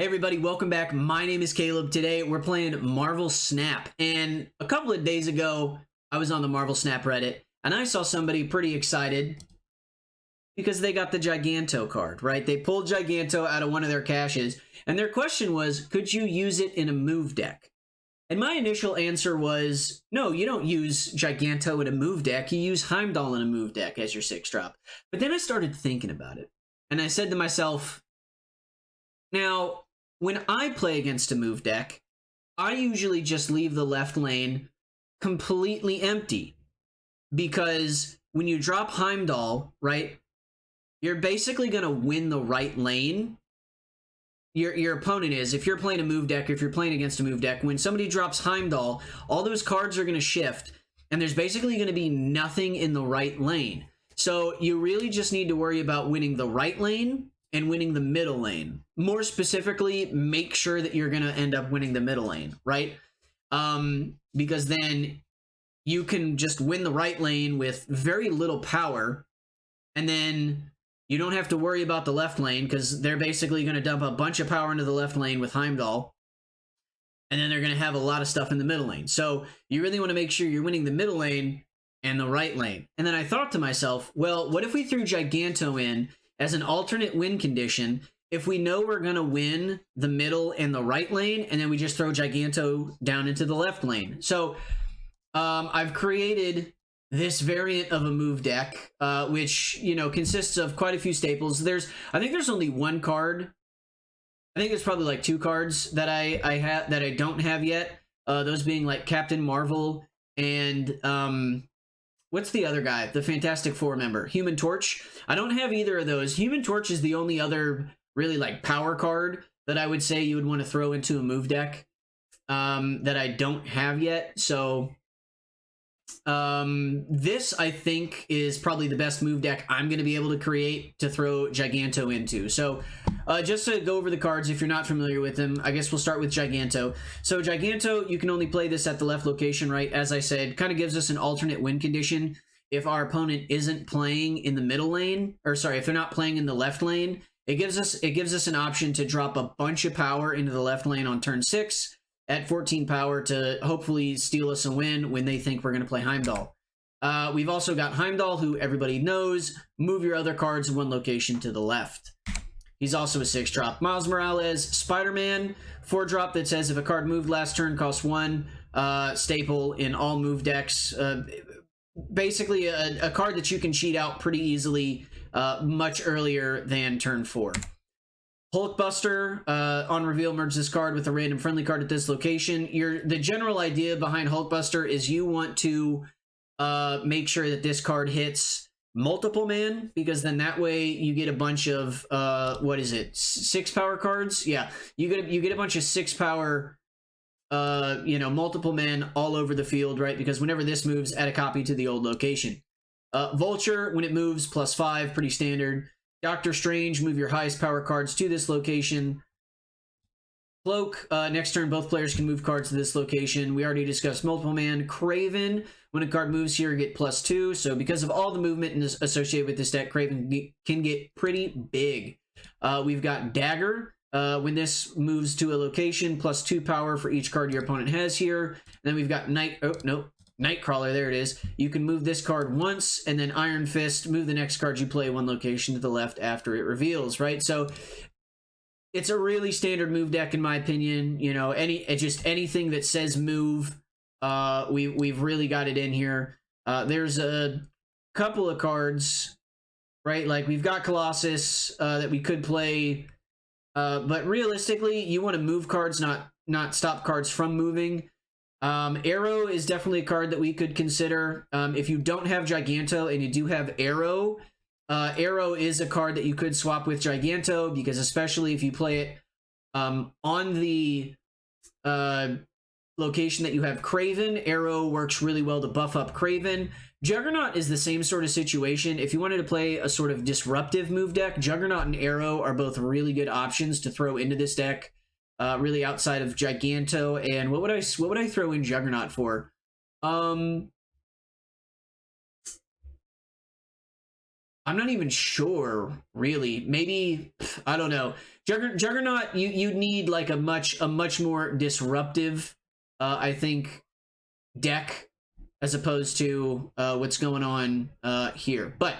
Hey everybody, welcome back. My name is Caleb. Today we're playing Marvel Snap, and a couple of days ago I was on the Marvel Snap Reddit and I saw somebody pretty excited because they got the Giganto card, right? They pulled Giganto out of one of their caches and their question was, could you use it in a move deck? And my initial answer was, no, you don't use Giganto in a move deck. You use Heimdall in a move deck as your 6-drop. But then I started thinking about it and I said to myself, now, when I play against a move deck, I usually just leave the left lane completely empty. Because when you drop Heimdall, right, you're basically going to win the right lane. Your opponent is, if you're playing a move deck, if you're playing against a move deck, when somebody drops Heimdall, all those cards are going to shift, and there's basically going to be nothing in the right lane. So you really just need to worry about winning the right lane and winning the middle lane. More specifically, make sure that you're going to end up winning the middle lane, right? Because then you can just win the right lane with very little power, and then you don't have to worry about the left lane because they're basically going to dump a bunch of power into the left lane with Heimdall, and then they're going to have a lot of stuff in the middle lane. So you really want to make sure you're winning the middle lane and the right lane. And then I thought to myself, well, what if we threw Giganto in as an alternate win condition if we know we're going to win the middle and the right lane, and then we just throw Giganto down into the left lane? So I've created this variant of a move deck, which, you know, consists of quite a few staples. I think there's only one card. I think there's probably like 2 cards that I have that I don't have yet. Those being like Captain Marvel and what's the other guy? The Fantastic Four member, Human Torch. I don't have either of those. Human Torch is the only other really like power card that I would say you would want to throw into a move deck that I don't have yet. So this, I think, is probably the best move deck I'm going to be able to create to throw Giganto into. So just to go over the cards, if you're not familiar with them, I guess we'll start with Giganto. So Giganto, you can only play this at the left location, right? As I said, kind of gives us an alternate win condition if our opponent isn't playing in the middle lane, or sorry, if they're not playing in the left lane. It gives us an option to drop a bunch of power into the left lane on turn 6 at 14 power to hopefully steal us a win when they think we're going to play Heimdall. We've also got Heimdall, who everybody knows. Move your other cards one location to the left. He's also a 6-drop. Miles Morales, Spider-Man, 4-drop that says if a card moved last turn, costs 1. Staple in all move decks. Basically a card that you can cheat out pretty easily much earlier than turn 4. Hulkbuster, on reveal, merge this card with a random friendly card at this location. The general idea behind Hulkbuster is you want to make sure that this card hits multiple man, because then that way you get a bunch of, 6 power cards? Yeah, you get a bunch of 6 power, multiple man all over the field, right? Because whenever this moves, add a copy to the old location. Vulture, when it moves, +5, pretty standard. Doctor Strange, move your highest power cards to this location. Cloak, next turn both players can move cards to this location. We already discussed multiple man. Kraven, when a card moves here, get +2. So because of all the movement associated with this deck, Kraven can get pretty big. We've got Dagger. When this moves to a location, +2 power for each card your opponent has here. And then we've got Nightcrawler, there it is. You can move this card once, and then Iron Fist, move the next card you play one location to the left after it reveals, right? So it's a really standard move deck in my opinion. You know, anything that says move, we've really got it in here. There's a couple of cards, right? Like we've got Colossus that we could play, but realistically, you want to move cards, not stop cards from moving. Arrow is definitely a card that we could consider. If you don't have Giganto and you do have Arrow, Arrow is a card that you could swap with Giganto, because especially if you play it on the location that you have Kraven, Arrow works really well to buff up Kraven. Juggernaut is the same sort of situation. If you wanted to play a sort of disruptive move deck, Juggernaut and Arrow are both really good options to throw into this deck. Really outside of Giganto. And what would I throw in Juggernaut for? I'm not even sure, really. Maybe, I don't know. Juggernaut, you'd need like a much more disruptive, I think, deck as opposed to what's going on here. But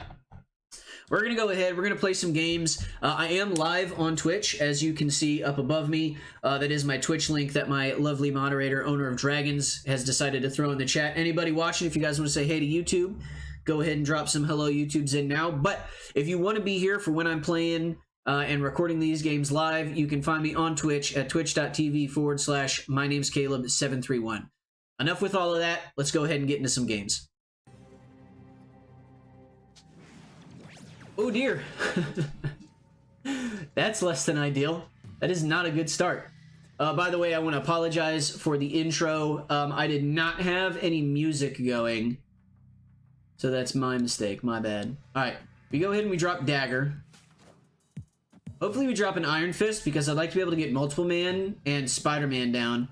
we're going to go ahead. We're going to play some games. I am live on Twitch, as you can see up above me. That is my Twitch link that my lovely moderator, Owner of Dragons, has decided to throw in the chat. Anybody watching, if you guys want to say hey to YouTube, go ahead and drop some hello YouTubes in now. But if you want to be here for when I'm playing and recording these games live, you can find me on Twitch at twitch.tv/mynamescaleb731. Enough with all of that. Let's go ahead and get into some games. Oh dear. That's less than ideal. That is not a good start. By the way, I want to apologize for the intro. I did not have any music going. So that's my mistake, my bad. Alright, we go ahead and we drop Dagger. Hopefully we drop an Iron Fist, because I'd like to be able to get Multiple Man and Spider-Man down.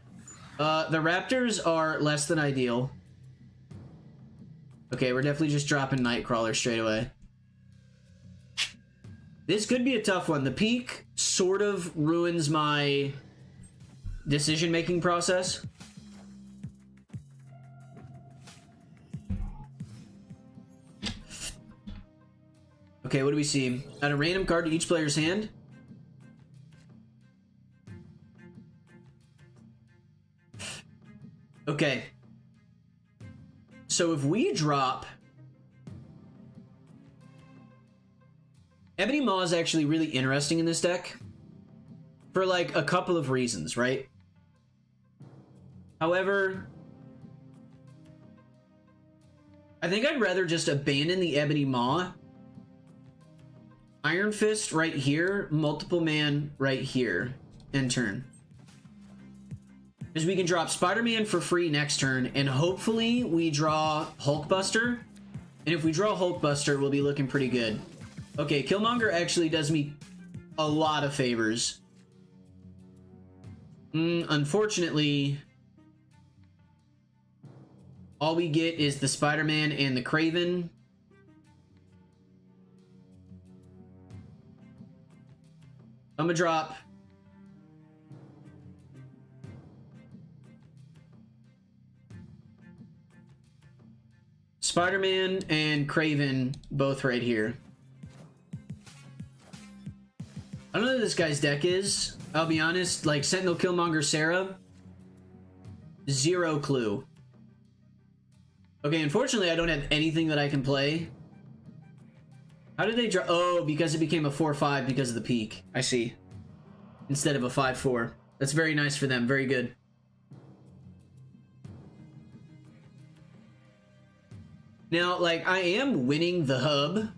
The Raptors are less than ideal. Okay, we're definitely just dropping Nightcrawler straight away. This could be a tough one. The peak sort of ruins my decision-making process. Okay, what do we see? Add a random card to each player's hand. Okay. So if we drop... Ebony Maw is actually really interesting in this deck. For like a couple of reasons, right? However... I think I'd rather just abandon the Ebony Maw. Iron Fist right here, Multiple Man right here, end turn. Because we can drop Spider-Man for free next turn, and hopefully we draw Hulkbuster. And if we draw Hulkbuster, we'll be looking pretty good. Okay, Killmonger actually does me a lot of favors. Unfortunately, all we get is the Spider-Man and the Kraven. I'm gonna drop Spider-Man and Kraven both right here. I don't know what this guy's deck is. I'll be honest, like Sentinel, Killmonger, Sarah, zero clue. Okay, unfortunately I don't have anything that I can play. How did they draw? Oh, because it became a 4/5 because of the peak. I see. Instead of a 5/4. That's very nice for them. Very good. Now, like, I am winning the hub.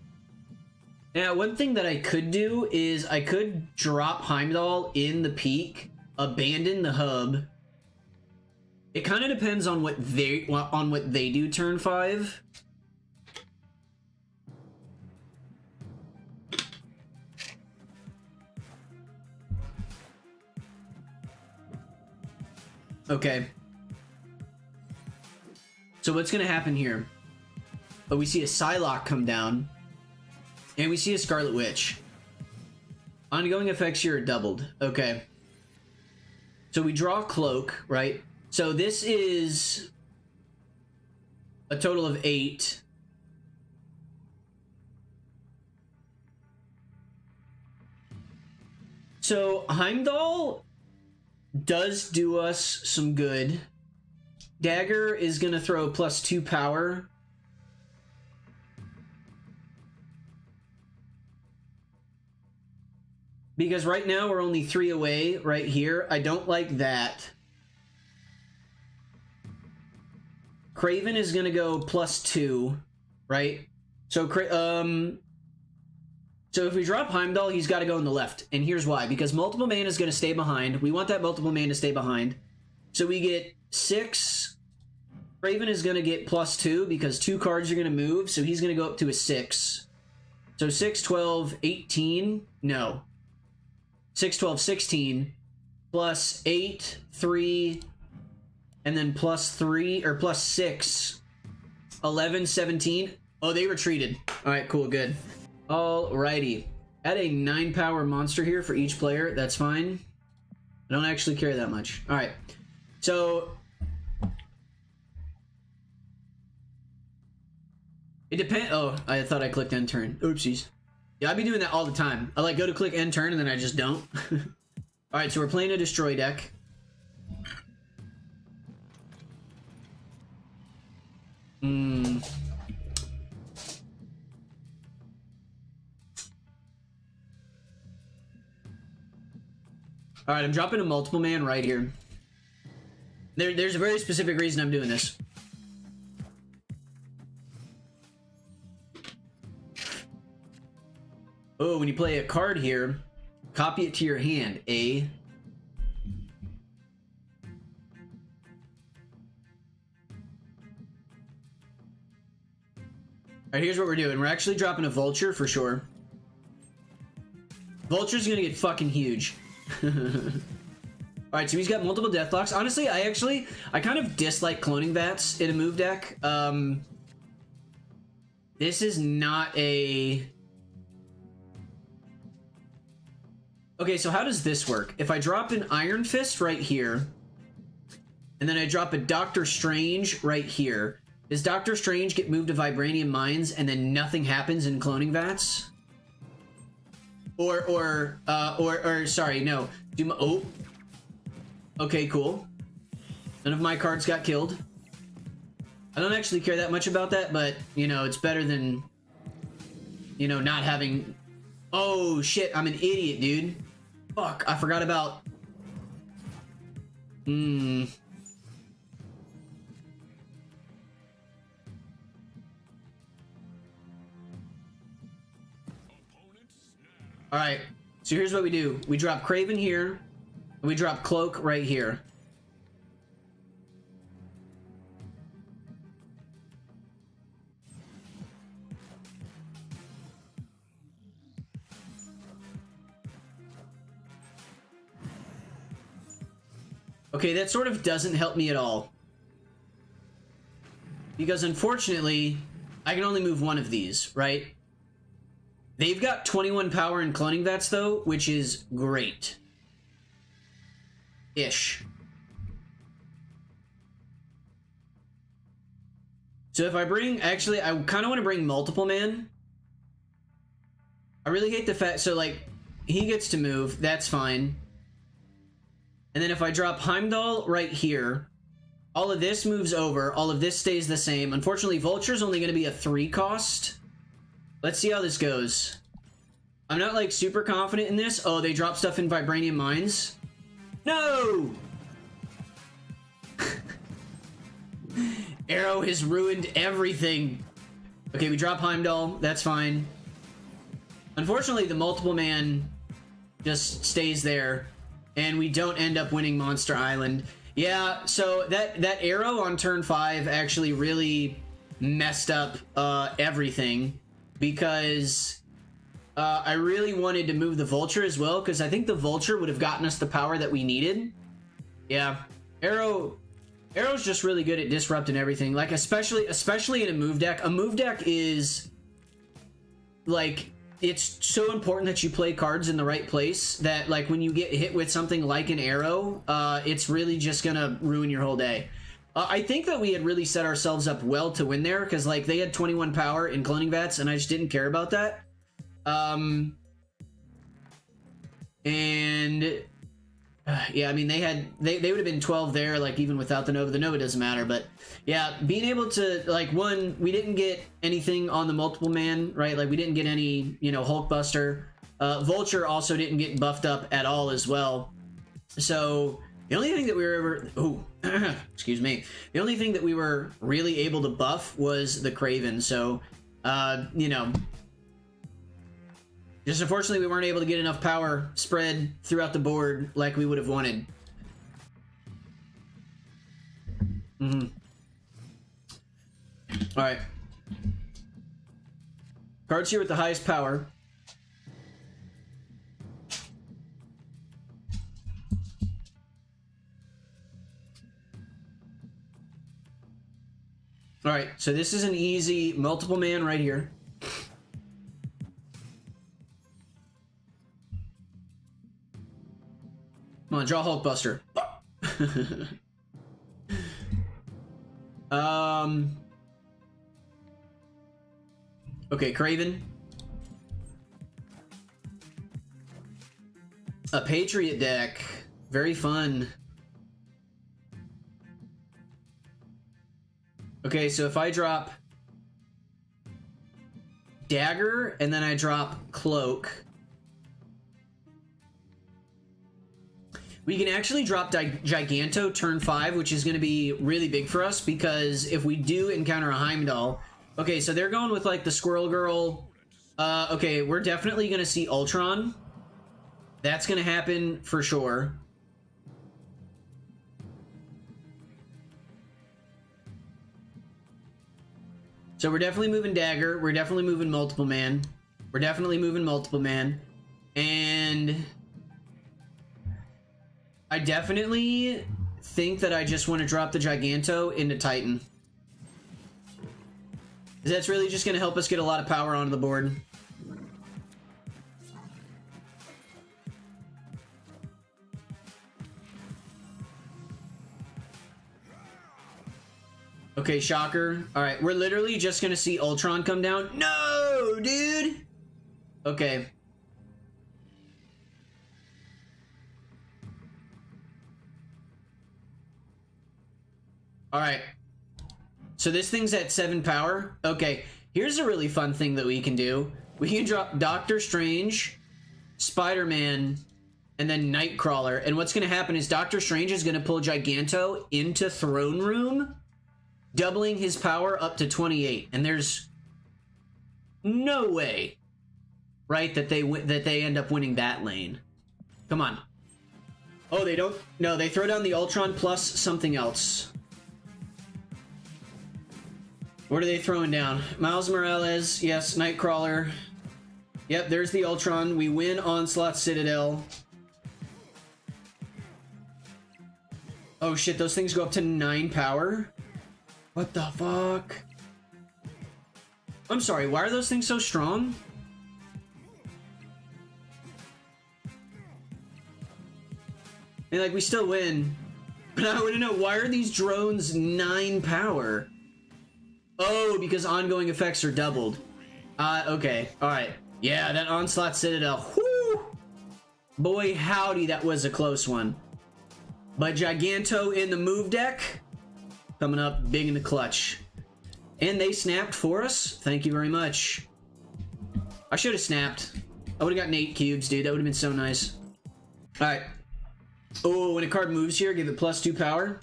Now, one thing that I could do is I could drop Heimdall in the peak, abandon the hub. It kind of depends on what they do turn 5. Okay. So what's gonna happen here? Oh, we see a Psylocke come down. And we see a Scarlet Witch. Ongoing effects here are doubled. Okay. So we draw Cloak, right? So this is a total of 8. So Heimdall does do us some good. Dagger is gonna throw +2 power. Because right now we're only 3 away right here. I don't like that. Kraven is gonna go +2, right? So so if we drop Heimdall, he's got to go on the left. And here's why. Because Multiple Man is going to stay behind. We want that Multiple Man to stay behind. So we get 6. Kraven is going to get +2 because 2 cards are going to move. So he's going to go up to a 6. So 6, 12, 18. No. 6, 12, 16. +8, 3. And then +3 or +6. 11, 17. Oh, they retreated. All right, cool, good. Alrighty. Add a 9 power monster here for each player. That's fine. I don't actually care that much. Alright. So it depends. Oh, I thought I clicked end turn. Oopsies. Yeah, I be doing that all the time. I like go to click end turn and then I just don't. Alright, so we're playing a destroy deck. Alright, I'm dropping a multiple man right here. There's a very specific reason I'm doing this. Oh, when you play a card here, copy it to your hand. A. Alright, here's what we're doing. We're actually dropping a Vulture for sure. Vulture's gonna get fucking huge. Alright, so he's got multiple deathblocks. Honestly, I kind of dislike cloning bats in a move deck. This is not a... Okay, so how does this work? If I drop an Iron Fist right here, and then I drop a Doctor Strange right here, does Doctor Strange get moved to Vibranium Mines and then nothing happens in cloning vats? Or sorry, no. Oh. Okay, cool. None of my cards got killed. I don't actually care that much about that, but, you know, it's better than, you know, not having... Oh, shit, I'm an idiot, dude. Fuck, I forgot about... Alright, so here's what we do. We drop Kraven here, and we drop Cloak right here. Okay, that sort of doesn't help me at all. Because unfortunately, I can only move one of these, right? They've got 21 power in cloning vats though, which is great. Ish. So if I bring, actually, I kind of want to bring multiple man. I really hate the fact, so like, he gets to move, that's fine. And then if I drop Heimdall right here, all of this moves over, all of this stays the same. Unfortunately, Vulture's only going to be a 3 cost. Let's see how this goes. I'm not like super confident in this. Oh, they drop stuff in Vibranium Mines. No! Arrow has ruined everything. Okay, we drop Heimdall. That's fine. Unfortunately, the multiple man just stays there. And we don't end up winning Monster Island. Yeah, so that arrow on turn 5 actually really messed up everything. Because I really wanted to move the Vulture as well. Because I think the Vulture would have gotten us the power that we needed. Yeah, Arrow's just really good at disrupting everything. Like, especially in a move deck. A move deck is... like... it's so important that you play cards in the right place that, like, when you get hit with something like an arrow, it's really just gonna ruin your whole day. I think that we had really set ourselves up well to win there, because, like, they had 21 power in cloning vats, and I just didn't care about that. Yeah, I mean, they would have been 12 there, like, even without the Nova. The Nova doesn't matter, but yeah, being able to, like, one, we didn't get anything on the multiple man, right? Like, we didn't get any, you know, Hulkbuster. Vulture also didn't get buffed up at all as well. So the only thing that we were ever, excuse me, the only thing that we were really able to buff was the Kraven. So, you know, just unfortunately, we weren't able to get enough power spread throughout the board like we would have wanted. Alright. Cards here with the highest power. Alright, so this is an easy multiple man right here. on, draw Hulkbuster. Okay, Kraven. A Patriot deck. Very fun. Okay, so if I drop Dagger and then I drop Cloak, we can actually drop Giganto turn 5, which is going to be really big for us because if we do encounter a Heimdall... Okay, so they're going with like the Squirrel Girl. Okay, we're definitely going to see Ultron. That's going to happen for sure. So we're definitely moving Dagger. We're definitely moving Multiple Man. We're definitely moving Multiple Man. And I definitely think that I just want to drop the Giganto into Titan. That's really just going to help us get a lot of power onto the board. Okay, shocker. Alright, we're literally just gonna see Ultron come down. No, dude! Okay. Alright. So this thing's at 7 power. Okay, here's a really fun thing that we can do. We can drop Doctor Strange, Spider-Man, and then Nightcrawler. And what's gonna happen is Doctor Strange is gonna pull Giganto into Throne Room, doubling his power up to 28, and there's no way, right, that they end up winning that lane. Come on. Oh, they don't. No, they throw down the Ultron plus something else. What are they throwing down? Miles Morales, yes, Nightcrawler. Yep, there's the Ultron. We win Onslaught Citadel. Oh shit, those things go up to 9 power? What the fuck? I'm sorry, why are those things so strong? And like, we still win. But I want to know, why are these drones 9 power? Oh, because ongoing effects are doubled. Okay, alright. Yeah, that Onslaught Citadel. Whoo! Boy, howdy, that was a close one. But Giganto in the move deck, coming up big in the clutch. And they snapped for us. Thank you very much. I should have snapped. I would have gotten 8 cubes, dude. That would have been so nice. Alright. Oh, when a card moves here, give it +2 power.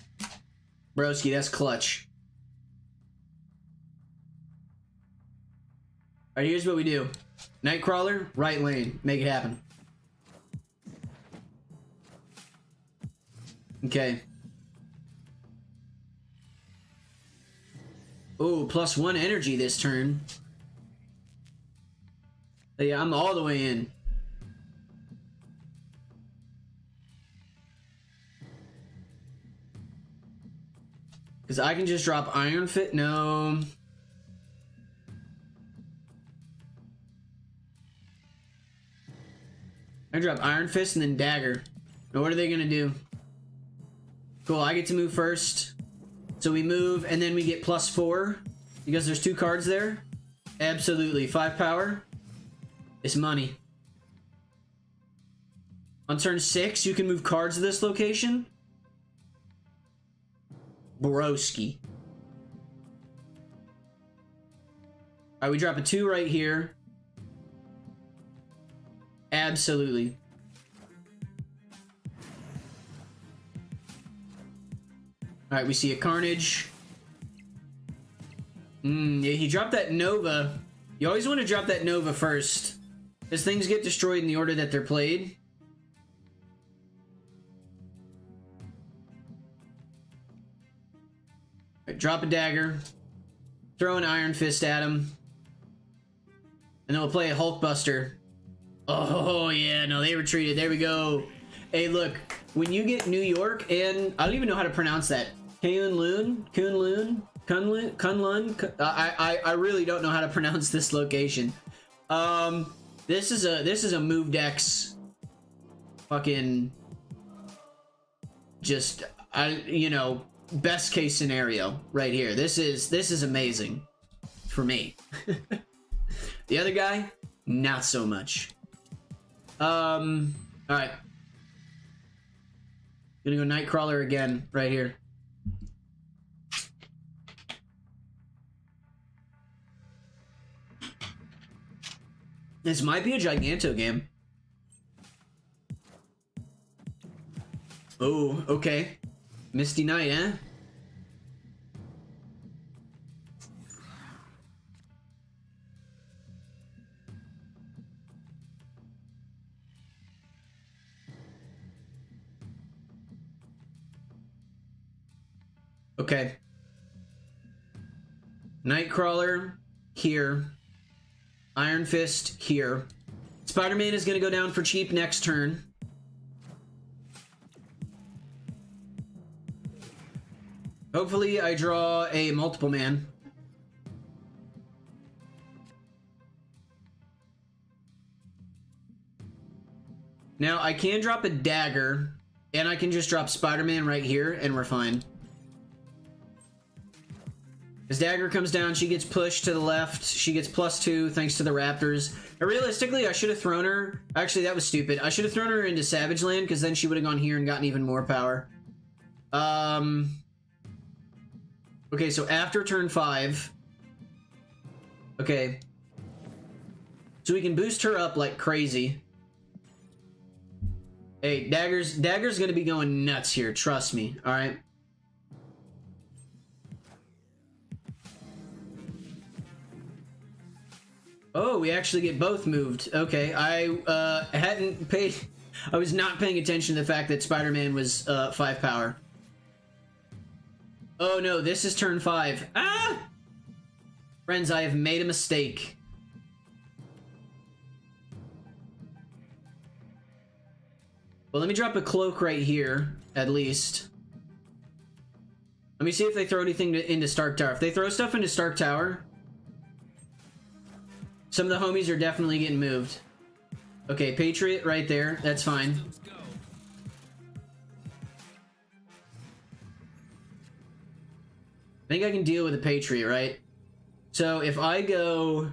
Broski, that's clutch. Alright, here's what we do. Nightcrawler, right lane. Make it happen. Okay. Oh, +1 energy this turn. But yeah, I'm all the way in. Because I can just drop Iron Fist. No. I drop Iron Fist and then Dagger. Now what are they going to do? Cool, I get to move first. So we move, and then we get +4. Because there's 2 cards there. Absolutely. 5 power. It's money. On turn 6, you can move cards to this location. Broski. Alright, we drop a 2 right here. Absolutely. Alright, we see a Carnage. Yeah, he dropped that Nova. You always want to drop that Nova first, because things get destroyed in the order that they're played. Right, drop a Dagger. Throw an Iron Fist at him. And then we'll play a Hulkbuster. Oh, yeah, no, they retreated. There we go. Hey, look, when you get New York and... I don't even know how to pronounce that. Kunlun? I really don't know how to pronounce this location. This is a move decks fucking just, you know, best case scenario right here. This is amazing for me. The other guy, not so much. All right. Gonna go Nightcrawler again right here. This might be a Giganto game. Oh, okay. Misty Knight, eh? Okay. Nightcrawler here. Iron Fist here. Spider-Man is going to go down for cheap next turn. Hopefully I draw a multiple man. Now I can drop a Dagger, and I can just drop Spider-Man right here, and we're fine. As Dagger comes down, she gets pushed to the left. She gets +2 thanks to the Raptors. And realistically, I should have thrown her. Actually, that was stupid. I should have thrown her into Savage Land, because then she would have gone here and gotten even more power. Okay, so after turn 5. Okay. So we can boost her up like crazy. Hey, Dagger's gonna be going nuts here. Trust me. All right. Oh, we actually get both moved. Okay, I hadn't paid... I was not paying attention to the fact that Spider-Man was 5 power. Oh no, this is turn 5. Ah! Friends, I have made a mistake. Well, let me drop a Cloak right here, at least. Let me see if they throw anything into Stark Tower. If they throw stuff into Stark Tower... Some of the homies are definitely getting moved. Okay, Patriot right there. That's fine. I think I can deal with a Patriot, right? So if I go...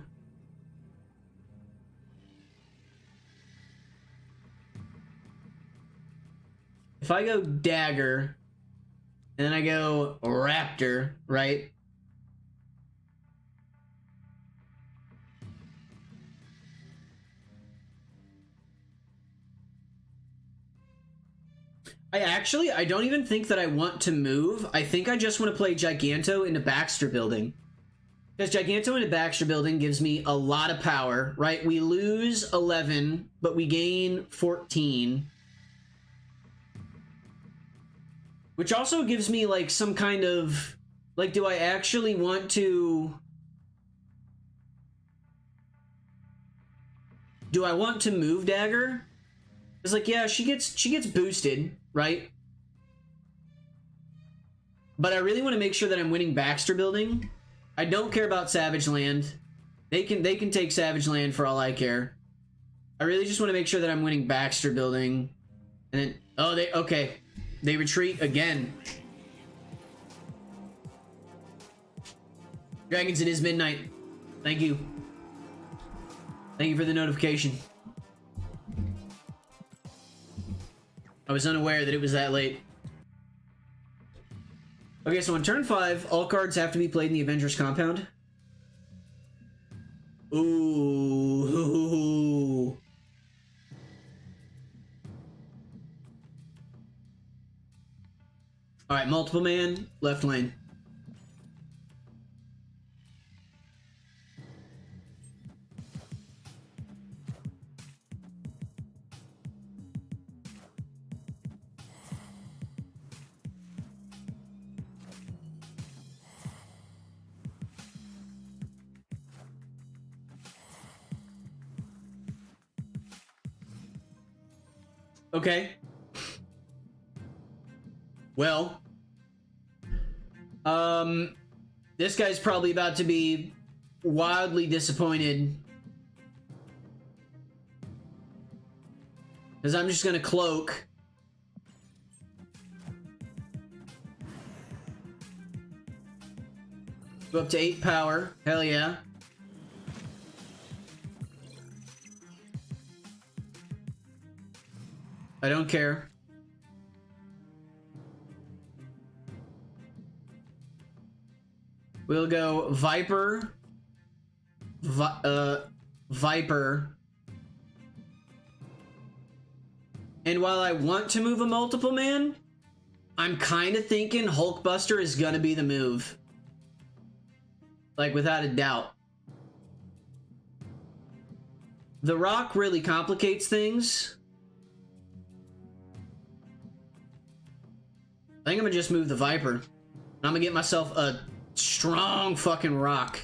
If I go Dagger, and then I go Raptor, right? I don't even think that I want to move. I think I just want to play Giganto into Baxter Building. Because Giganto into Baxter Building gives me a lot of power, right? We lose 11, but we gain 14. Which also gives me, like, some kind of... Like, do I actually want to... Do I want to move Dagger? It's like, yeah, she gets boosted, right? But I really want to make sure that I'm winning Baxter Building. I don't care about Savage Land. They can take Savage Land for all I care. I really just want to make sure that I'm winning Baxter Building. And then, oh, okay. They retreat again. Dragons, it is midnight. Thank you. Thank you for the notification. I was unaware that it was that late. Okay, so on turn 5, all cards have to be played in the Avengers compound. Ooh. Alright, multiple man, left lane. Okay. Well. This guy's probably about to be wildly disappointed. Because I'm just gonna Cloak. Go up to 8 power. Hell yeah. I don't care. We'll go Viper. Viper. And while I want to move a multiple man, I'm kind of thinking Hulkbuster is gonna be the move. Like, without a doubt. The Rock really complicates things. I think I'm gonna just move the Viper. I'm gonna get myself a strong fucking Rock.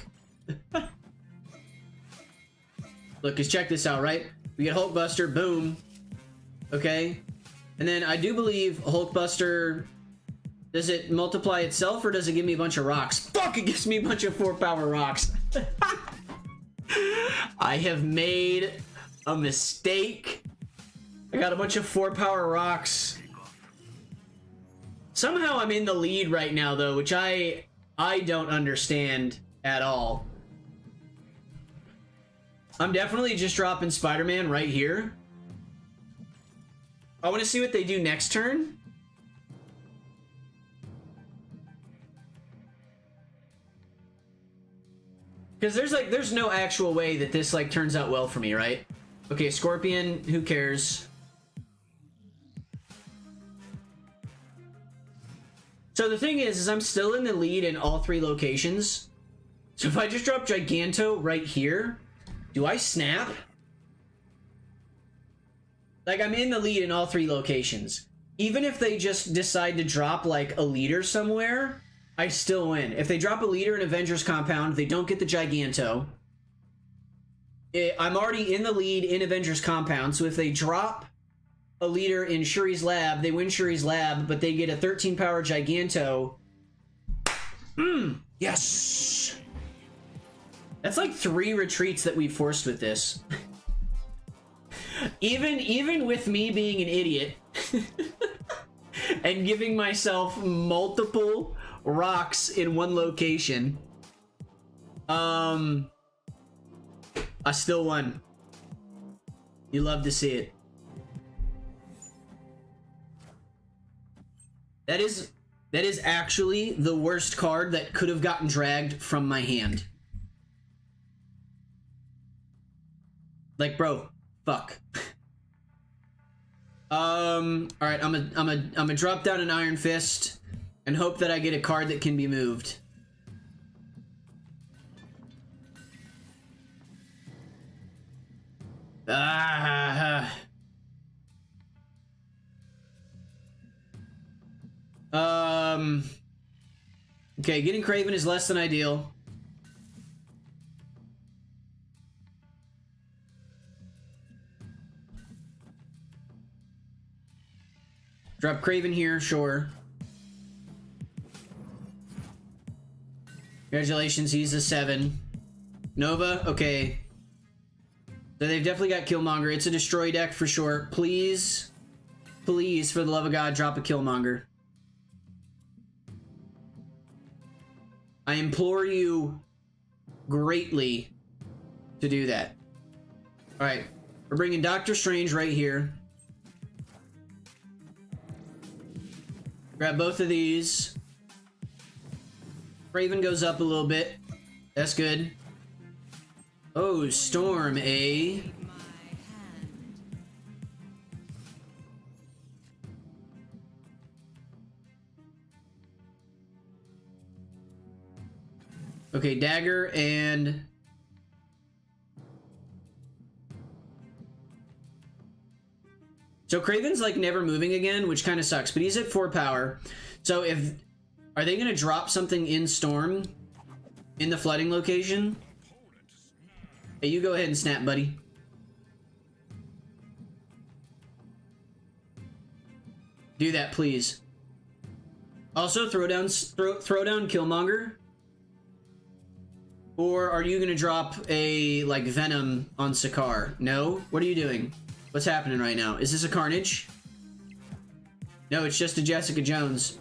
Look, cause check this out, right? We get Hulkbuster, boom. Okay. And then I do believe Hulkbuster, does it multiply itself or does it give me a bunch of rocks? Fuck, it gives me a bunch of 4 power rocks. I have made a mistake. I got a bunch of 4 power rocks. Somehow I'm in the lead right now though, which I don't understand at all. I'm definitely just dropping Spider-Man right here. I want to see what they do next turn. Because there's no actual way that this like turns out well for me, right? Okay, Scorpion, who cares? So the thing is I'm still in the lead in all 3 locations. So if I just drop Giganto right here, do I snap? Like, I'm in the lead in all 3 locations. Even if they just decide to drop, like, a leader somewhere, I still win. If they drop a leader in Avengers Compound, they don't get the Giganto. I'm already in the lead in Avengers Compound, so if they drop a leader in Shuri's Lab, they win Shuri's Lab, but they get a 13 power Giganto. Yes! That's like 3 retreats that we forced with this. Even with me being an idiot and giving myself multiple rocks in one location, I still won. You love to see it. That is actually the worst card that could have gotten dragged from my hand. Like, bro, fuck. All right, I'm gonna drop down an Iron Fist and hope that I get a card that can be moved. Okay, getting Kraven is less than ideal. Drop Kraven here, sure. Congratulations, he's a 7. Nova, okay. So they've definitely got Killmonger. It's a destroy deck for sure. Please, please, for the love of God, drop a Killmonger. I implore you greatly to do that. Alright, we're bringing Doctor Strange right here. Grab both of these. Kraven goes up a little bit. That's good. Oh, Storm, eh? Okay, Dagger and... So Kraven's like never moving again, which kind of sucks, but he's at 4 power. So if... Are they going to drop something in Storm? In the flooding location? Hey, you go ahead and snap, buddy. Do that, please. Also, throw down Killmonger. Or are you gonna drop a, like, Venom on Sakaar? No? What are you doing? What's happening right now? Is this a Carnage? No, it's just a Jessica Jones.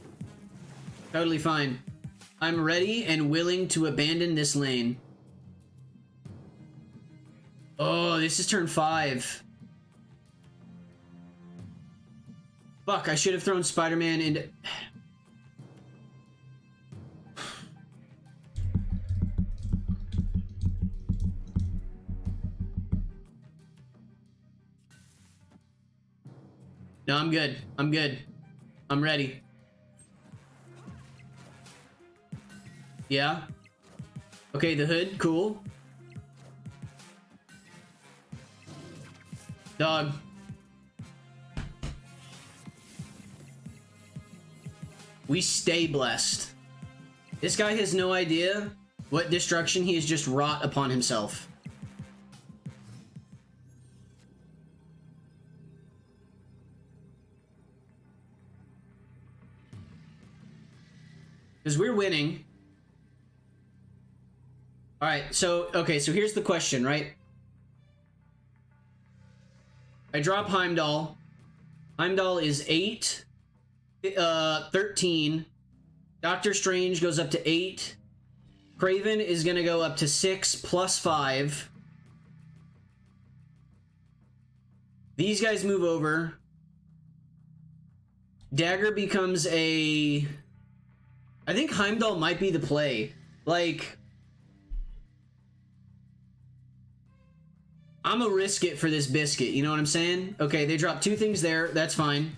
Totally fine. I'm ready and willing to abandon this lane. Oh, this is turn 5. Fuck, I should have thrown Spider-Man into... No, I'm good. I'm good. I'm ready. Yeah. Okay, the hood. Cool. Dog. We stay blessed. This guy has no idea what destruction he has just wrought upon himself. Because we're winning. Alright, so, okay, so here's the question, right? I drop Heimdall. Heimdall is 8. 13. Doctor Strange goes up to 8. Kraven is going to go up to 6 plus 5. These guys move over. Dagger becomes a... I think Heimdall might be the play. Like... I'm gonna risk it for this biscuit, you know what I'm saying? Okay, they dropped 2 things there, that's fine.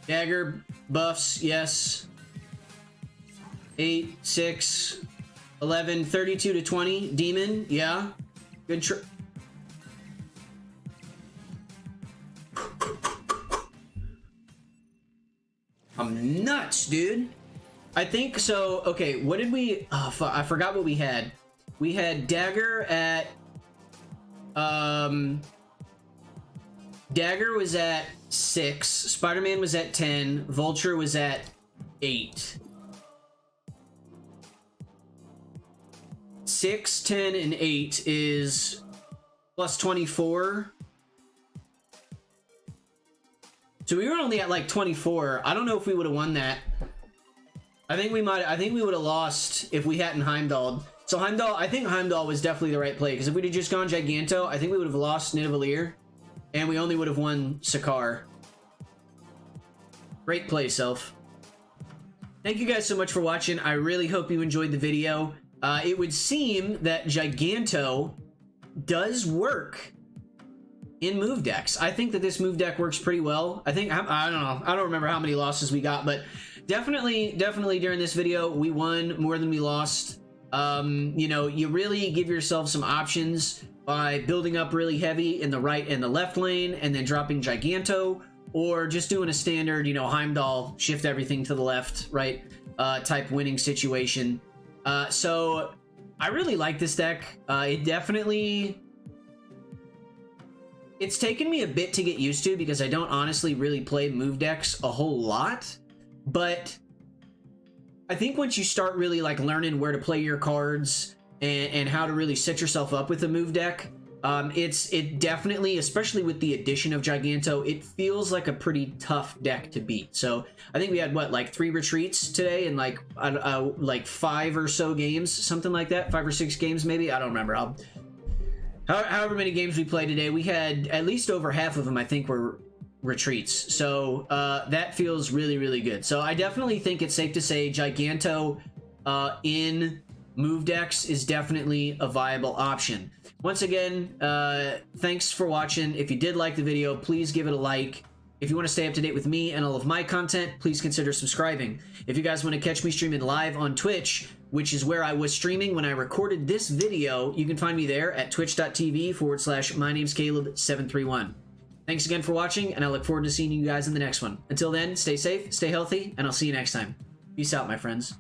Dagger, buffs, yes. 8, 6, 11, 32 to 20. Demon, yeah. Good tr... I'm nuts, dude. I think so. Okay, what did we... Oh, fuck, I forgot what we had. We had Dagger at... Dagger was at 6. Spider-Man was at 10. Vulture was at 8. 6, 10, and 8 is plus 24. So we were only at like 24. I don't know if we would have won that. I think we would have lost if we hadn't Heimdalled. So Heimdall, I think Heimdall was definitely the right play, because if we'd have just gone Giganto, I think we would have lost Nidavellir, and we only would have won Sakaar. Great play, Self. Thank you guys so much for watching. I really hope you enjoyed the video. It would seem that Giganto does work in move decks. I think that this move deck works pretty well. I think, I don't know. I don't remember how many losses we got, but definitely during this video, we won more than we lost. You know, you really give yourself some options by building up really heavy in the right and the left lane and then dropping Giganto, or just doing a standard, you know, Heimdall, shift everything to the left, right, type winning situation. So I really like this deck. It's taken me a bit to get used to, because I don't honestly really play move decks a whole lot, but I think once you start really like learning where to play your cards and how to really set yourself up with a move deck, it definitely, especially with the addition of Giganto, it feels like a pretty tough deck to beat. So I think we had what, like 3 retreats today and like 5 or so games, something like that, 5 or 6 games maybe. I don't remember. However many games we played today, we had at least over half of them, I think, were retreats. So that feels really, really good. So I definitely think it's safe to say Giganto in move decks is definitely a viable option. Once again, thanks for watching. If you did like the video, please give it a like. If you want to stay up to date with me and all of my content, please consider subscribing. If you guys want to catch me streaming live on Twitch, which is where I was streaming when I recorded this video, you can find me there at twitch.tv/mynamescaleb731. Thanks again for watching, and I look forward to seeing you guys in the next one. Until then, stay safe, stay healthy, and I'll see you next time. Peace out, my friends.